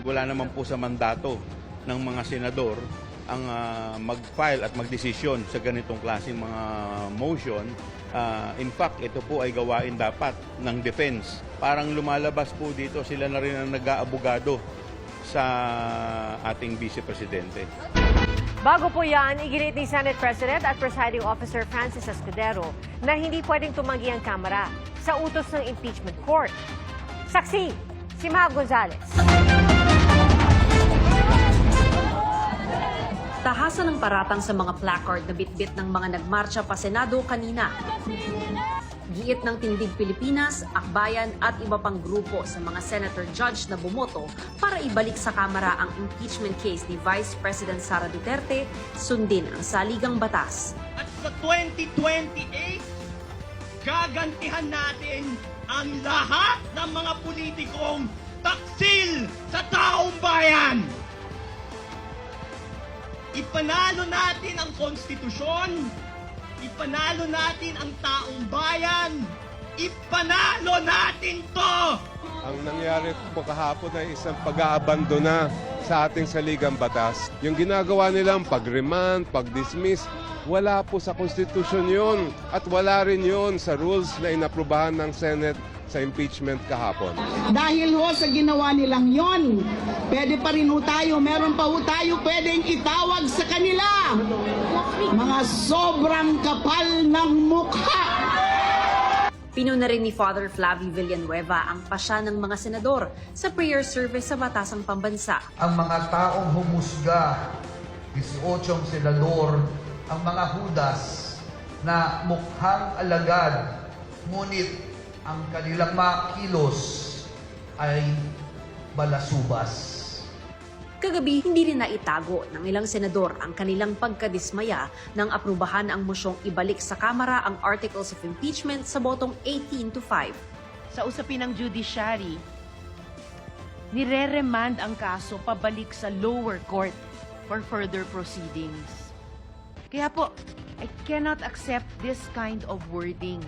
Wala naman po sa mandato ng mga senador ang mag-file at magdesisyon sa ganitong klaseng mga motion. In fact, ito po ay gawain dapat ng defense. Parang lumalabas po dito, sila na rin ang nag-aabogado sa ating Vice Presidente. Bago po yan, iginit ni Senate President at Presiding Officer Francis Escudero na hindi pwedeng tumanggi ang Kamara sa utos ng impeachment court. Saksi, si Mav Gonzales. Tahasan ng paratang sa mga placard na bitbit ng mga nagmarcha pa Senado kanina. Giit ng Tindig Pilipinas, Akbayan at iba pang grupo sa mga senator judge na bumoto para ibalik sa Kamara ang impeachment case ni Vice President Sara Duterte, sundin ang saligang batas. At sa 2028, gagantihan natin ang lahat ng mga politikong taksil sa taong bayan. Ipanalo natin ang konstitusyon, ipanalo natin ang taong bayan, ipanalo natin to! Ang nangyari po kahapon ay isang pag-aabandona sa ating saligang batas. Yung ginagawa nilang pag-remand, pag-dismiss, wala po sa konstitusyon yun at wala rin yun sa rules na inaprubahan ng Senate sa impeachment kahapon. Dahil ho sa ginawa nilang yon, pwede pa rin ho tayo, meron pa ho tayo pwedeng itawag sa kanila. Mga sobrang kapal ng mukha. Pinuna rin ni Father Flavie Villanueva ang pasya ng mga senador sa prayer service sa Batasang Pambansa. Ang mga taong humusga, 18 senador, ang mga hudas na mukhang alagad, ngunit ang kanilang mga kilos ay balasubas. Kagabi, hindi rin naitago ng ilang senador ang kanilang pagkadismaya nang aprubahan ang mosyong ibalik sa Kamara ang Articles of Impeachment sa botong 18-5. Sa usapin ng judiciary, nire-remand ang kaso pabalik sa lower court for further proceedings. Kaya po, I cannot accept this kind of wording.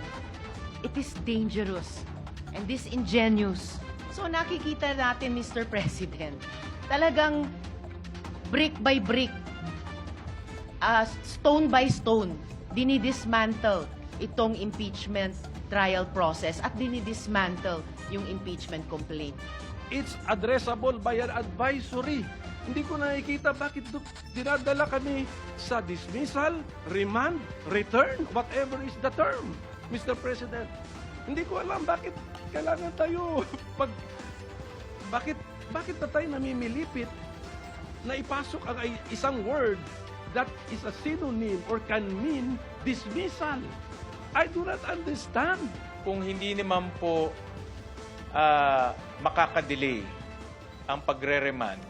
It is dangerous and disingenuous. So nakikita natin, Mr. President, talagang brick by brick, stone by stone, dinidismantle itong impeachment trial process at dinidismantle yung impeachment complaint. It's addressable by an advisory. Hindi ko nakikita bakit dinadala kami sa dismissal, remand, return, whatever is the term, Mr. President. Hindi ko alam bakit kailangan tayo bakit na tayo namimilipit na ipasok ang isang word that is a synonym or can mean dismissal. I do not understand. Kung hindi naman po makakadelay ang pagre-remand,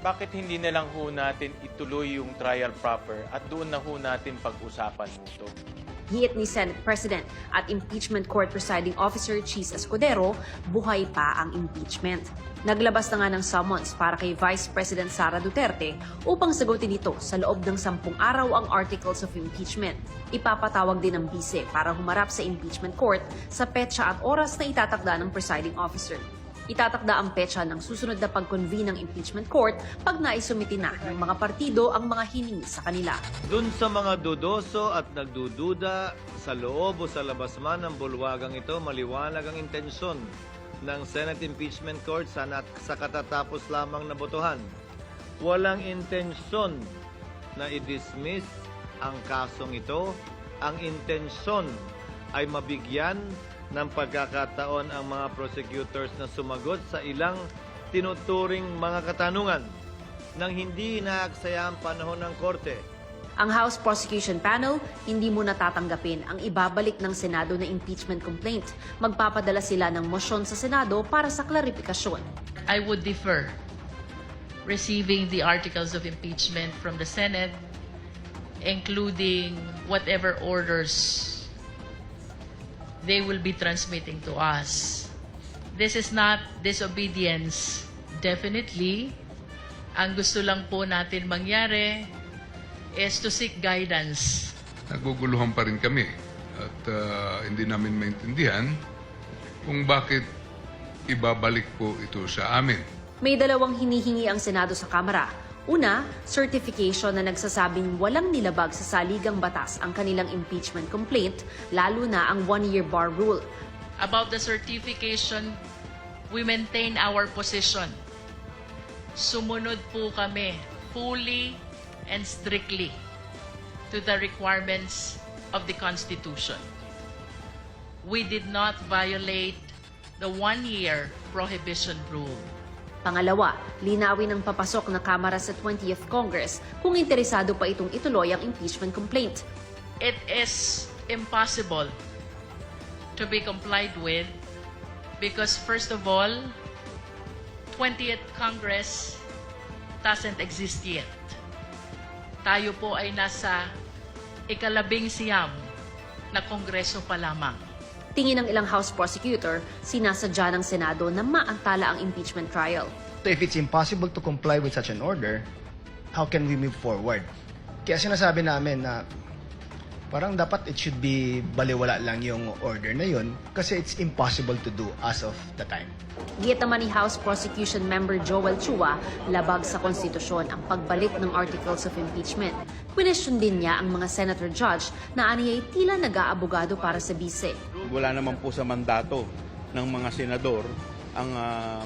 bakit hindi na lang ho natin ituloy yung trial proper at doon na ho natin pag-usapan ito? Giit ni Senate President at Impeachment Court Presiding Officer Chis Escudero, buhay pa ang impeachment. Naglabas na nga ng summons para kay Vice President Sara Duterte upang sagutin ito sa loob ng 10 araw ang Articles of Impeachment. Ipapatawag din ng bise para humarap sa impeachment court sa petsa at oras na itatakda ng presiding officer. Itatakda ang petsa ng susunod na pag-convene ng impeachment court pag naisumiti na ng mga partido ang mga hiningi sa kanila. Dun sa mga dudoso at nagdududa sa loob o sa labas man ng bulwagang ito, maliwanag ang intensyon ng Senate Impeachment Court sa katatapos lamang na botohan. Walang intensyon na i-dismiss ang kasong ito. Ang intensyon ay mabigyan ng pagkakataon ang mga prosecutors na sumagot sa ilang tinuturing mga katanungan nang hindi inaaksaya ang panahon ng korte. Ang House Prosecution Panel hindi muna tatanggapin ang ibabalik ng Senado na impeachment complaint. Magpapadala sila ng mosyon sa Senado para sa klarifikasyon. I would defer receiving the articles of impeachment from the Senate, including whatever orders they will be transmitting to us. This is not disobedience. Definitely, ang gusto lang po natin mangyari is to seek guidance. Naguguluhan pa rin kami at hindi namin maintindihan kung bakit ibabalik po ito sa amin. May dalawang hinihingi ang Senado sa Kamara. Una, certification na nagsasabing walang nilabag sa saligang batas ang kanilang impeachment complaint, lalo na ang one-year bar rule. About the certification, we maintain our position. Sumunod po kami fully and strictly to the requirements of the Constitution. We did not violate the one-year prohibition rule. Pangalawa, linawin ang papasok na Kamara sa 20th Congress kung interesado pa itong ituloy ang impeachment complaint. It is impossible to be complied with because, first of all, 20th Congress doesn't exist yet. Tayo po ay nasa ika-11 na kongreso pa lamang. Tingin ng ilang House prosecutor, sinasadya ng Senado na maantala ang impeachment trial. So if it's impossible to comply with such an order, how can we move forward? Kaya sinasabi namin na parang dapat it should be baliwala lang yung order na yun kasi it's impossible to do as of the time. Giyet naman ni House Prosecution Member Joel Chua, labag sa konstitusyon ang pagbalik ng articles of impeachment. Question din niya ang mga senator judge na aniyay tila nag-aabogado para sa bise. Wala naman po sa mandato ng mga senador ang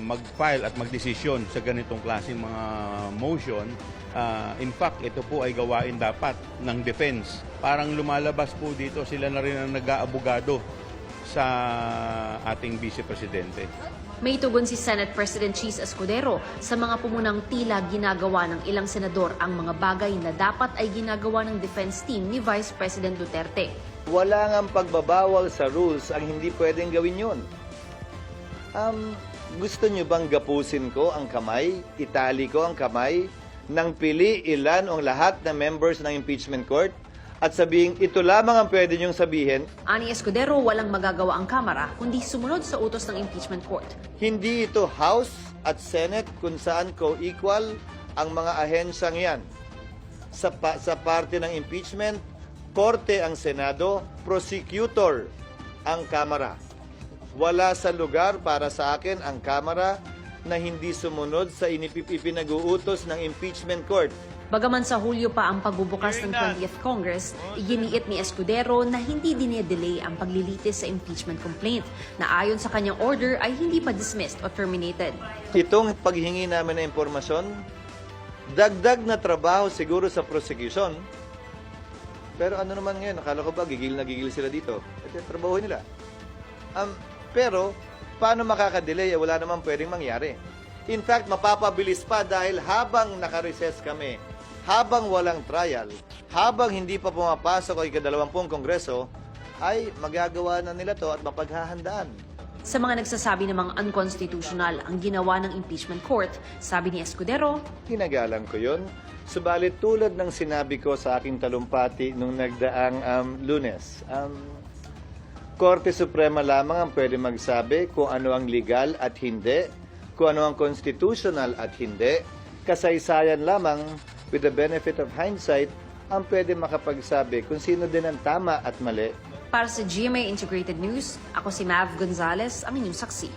mag-file at magdesisyon sa ganitong klaseng mga motion. In fact, ito po ay gawain dapat ng defense. Parang lumalabas po dito, sila na rin ang nag-aabogado sa ating Vice Presidente. May tugon si Senate President Cheese Escudero sa mga pumunang tila ginagawa ng ilang senador ang mga bagay na dapat ay ginagawa ng defense team ni Vice President Duterte. Wala ngang pagbabawal sa rules ang hindi pwedeng gawin yun. Gusto nyo bang gapusin ko ang kamay, itali ko ang kamay, nang pili ilan o lahat ng members ng impeachment court at sabihin ito lamang ang pwede nyong sabihin? Ani Escudero, walang magagawa ang Kamara kundi sumunod sa utos ng impeachment court. Hindi ito House at Senate kung saan co-equal ang mga ahensyang yan. Sa parte ng impeachment, korte ang Senado, prosecutor ang Kamara. Wala sa lugar para sa akin ang Kamara na hindi sumunod sa ipinag-uutos ng impeachment court. Bagaman sa Hulyo pa ang pagbubukas ng 20th Congress, iginiit ni Escudero na hindi dinedelay ang paglilitis sa impeachment complaint na ayon sa kanyang order ay hindi pa dismissed o terminated. Itong paghingi namin ng impormasyon, dagdag na trabaho siguro sa prosecution. Pero ano naman ngayon, nakala ko ba gigil na gigil sila dito? Ito yung trabaho nila. Pero paano makakadelay? Wala naman pwedeng mangyari. In fact, mapapabilis pa dahil habang nakarecess kami, habang walang trial, habang hindi pa pumapasok ang ika-20 Kongreso, ay magagawa na nila to at mapaghahandaan. Sa mga nagsasabi namang unconstitutional ang ginawa ng impeachment court, sabi ni Escudero, Tinagalan ko yun. Subalit tulad ng sinabi ko sa aking talumpati nung nagdaang Lunes, Korte Suprema lamang ang pwede magsabi kung ano ang legal at hindi, kung ano ang constitutional at hindi. Kasaysayan lamang, with the benefit of hindsight, ang pwede makapagsabi kung sino din ang tama at mali. para sa GMA Integrated News, ako si Mav Gonzalez, ang inyong saksi.